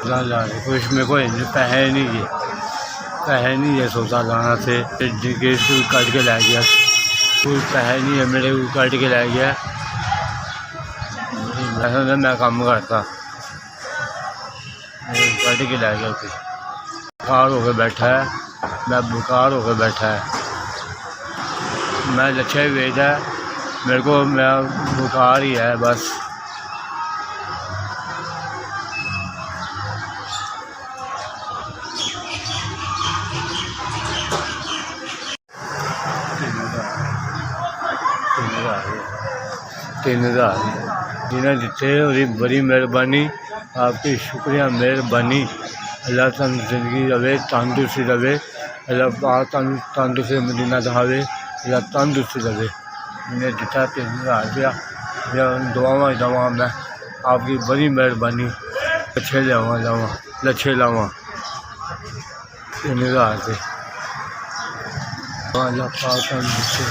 कुछ मेरे को पैसे नहीं है, सौदा लाना थे गेट को काट के ला गया, कोई पैसे नहीं है मेरे को, काट के ला गया। मैं काम करता, काट के ला गया, बुखार होकर बैठा है, बुखार होकर बैठा है, मैं लच्छे भेजा मेरे को, मैं बुखार ही है बस। तीन हज़ार जिन्हें दिते और बड़ी मेहरबानी, आपकी शुक्रिया मेहरबानी। अल्लाह तुम जिंदगी रवे, तंदुरुस्ती रवे, अल्लाह पाक तंदुरुस्ती मदीना दहावे, अल्लाह तंदुरुस्ती रवे। मैंने दिता 3000 रुपया, दुआवा दवा मैं, आपकी बड़ी मेहरबानी। लच्छे लावा 3000 से अल्लाह पाक तंदुरुस्ती।